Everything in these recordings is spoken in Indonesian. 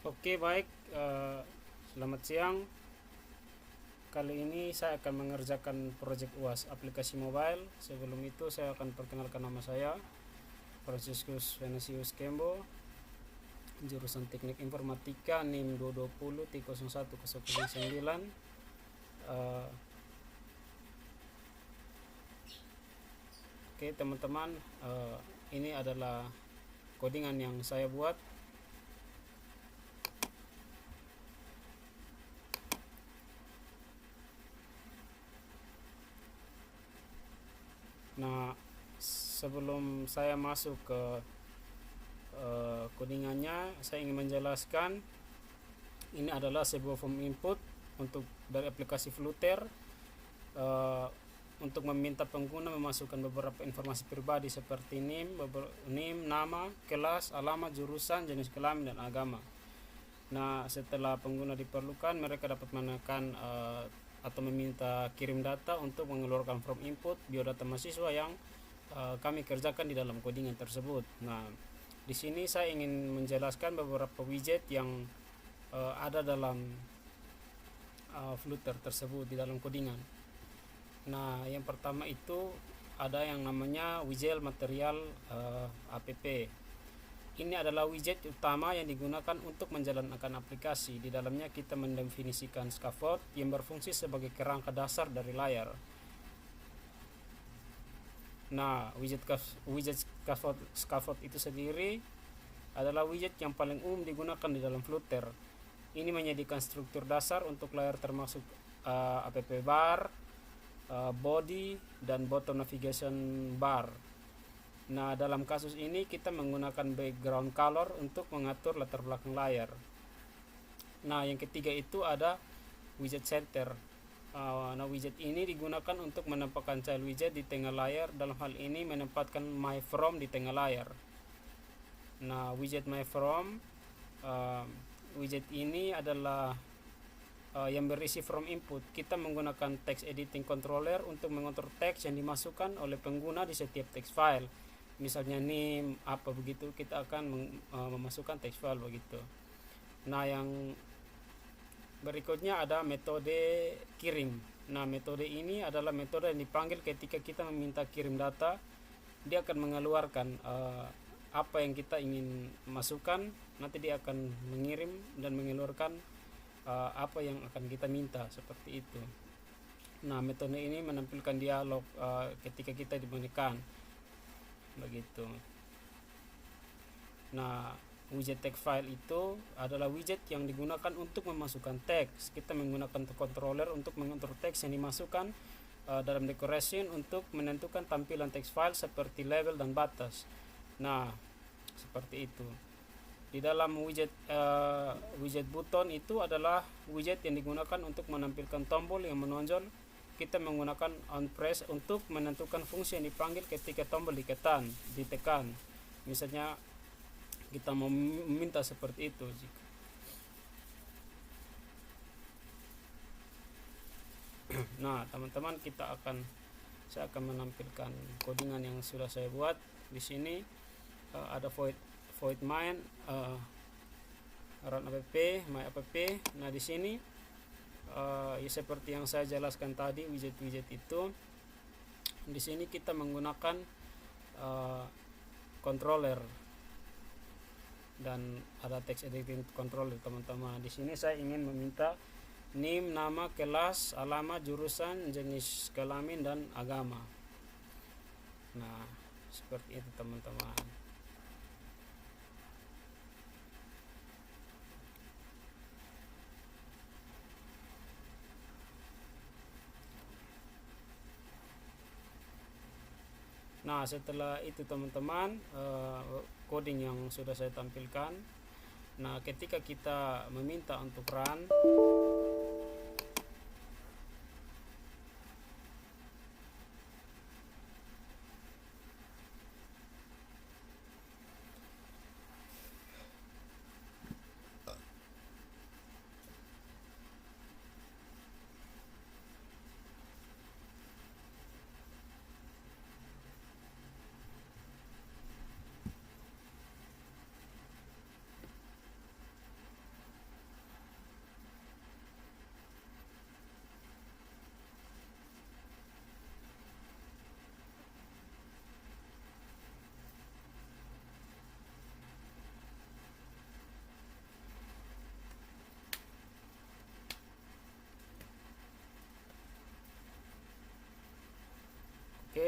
Oke, baik. Selamat siang. Kali ini saya akan mengerjakan proyek UAS aplikasi mobile. Sebelum itu saya akan perkenalkan nama saya, Franciscus Venesius Kembo, jurusan Teknik Informatika NIM 220 T0109. Oke teman-teman, ini adalah codingan yang saya buat. Nah, sebelum saya masuk ke codingannya, saya ingin menjelaskan ini adalah sebuah form input untuk dari aplikasi Flutter, untuk meminta pengguna memasukkan beberapa informasi pribadi seperti NIM, nama, kelas, alamat, jurusan, jenis kelamin, dan agama. Nah, setelah pengguna diperlukan, mereka dapat menekan atau meminta kirim data untuk mengeluarkan form input biodata mahasiswa yang kami kerjakan di dalam codingan tersebut. Nah, di sini saya ingin menjelaskan beberapa widget yang ada dalam Flutter tersebut di dalam codingan. Nah, yang pertama itu ada yang namanya widget material app. Ini adalah widget utama yang digunakan untuk menjalankan aplikasi. Di dalamnya kita mendefinisikan scaffold yang berfungsi sebagai kerangka dasar dari layar. Nah, widget scaffold itu sendiri adalah widget yang paling umum digunakan di dalam Flutter. Ini menyediakan struktur dasar untuk layar termasuk app bar, body, dan bottom navigation bar. Nah, dalam kasus ini kita menggunakan background color untuk mengatur latar belakang layar. Nah, yang ketiga itu ada widget center. Nah, widget ini digunakan untuk menempatkan child widget di tengah layar. Dalam hal ini menempatkan my from di tengah layar. Nah, widget my from, widget ini adalah yang berisi from input. Kita menggunakan text editing controller untuk mengatur teks yang dimasukkan oleh pengguna di setiap text file. Misalnya NIM apa begitu, kita akan memasukkan text file begitu. Nah, yang berikutnya ada metode kirim. Nah, metode ini adalah metode yang dipanggil ketika kita meminta kirim data. Dia akan mengeluarkan apa yang kita ingin masukkan. Nanti dia akan mengirim dan mengeluarkan apa yang akan kita minta, seperti itu. Nah, metode ini menampilkan dialog ketika kita diberikan begitu. Nah, widget text file itu adalah widget yang digunakan untuk memasukkan teks. Kita menggunakan controller untuk mengatur teks yang dimasukkan dalam decoration untuk menentukan tampilan text file seperti label dan batas. Nah, seperti itu. Di dalam widget button itu adalah widget yang digunakan untuk menampilkan tombol yang menonjol. Kita menggunakan on press untuk menentukan fungsi yang dipanggil ketika tombol ditekan. Misalnya kita mau meminta seperti itu. Nah, teman-teman, saya akan menampilkan codingan yang sudah saya buat. Di sini ada void main, run app, my app. Nah, di sini ya seperti yang saya jelaskan tadi, widget itu di sini kita menggunakan controller dan ada text editing controller, teman-teman. Di sini saya ingin meminta NIM, nama, kelas, alamat, jurusan, jenis kelamin, dan agama. Nah, seperti itu, teman-teman. Nah, setelah itu, teman-teman, coding yang sudah saya tampilkan. Nah, ketika kita meminta untuk run,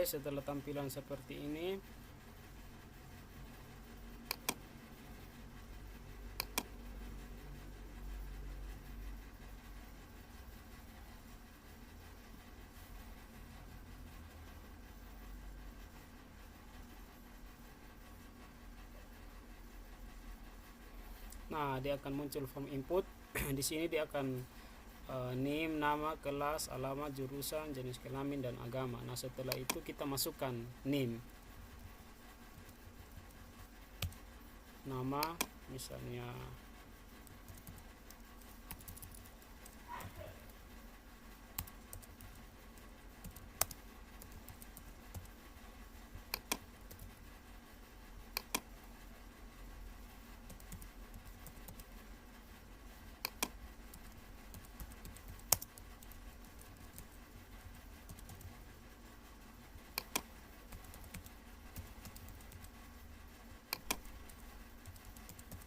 Oke, setelah tampilan seperti ini, nah dia akan muncul form input. Di sini dia akan name, nama, kelas, alamat, jurusan, jenis kelamin, dan agama. Nah setelah itu kita masukkan name, nama, misalnya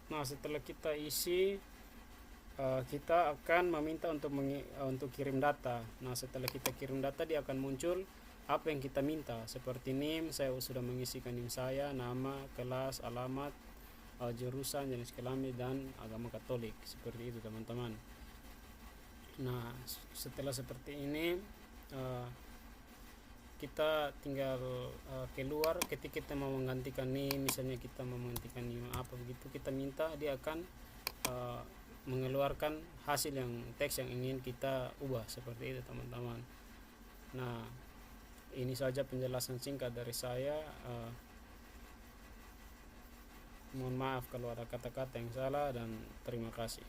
nah setelah kita isi, kita akan meminta untuk kirim data. Nah setelah kita kirim data, dia akan muncul apa yang kita minta, seperti name, saya sudah mengisikan name saya, nama, kelas, alamat, jurusan, jenis kelamin, dan agama Katolik. Seperti itu teman-teman. Nah setelah seperti ini, kita tinggal keluar. Ketika kita mau menggantikan name, misalnya kita mau menggantikan name apa begitu, kita minta, dia akan mengeluarkan hasil yang teks yang ingin kita ubah. Seperti itu teman-teman. Nah ini saja penjelasan singkat dari saya. Mohon maaf kalau ada kata-kata yang salah, dan terima kasih.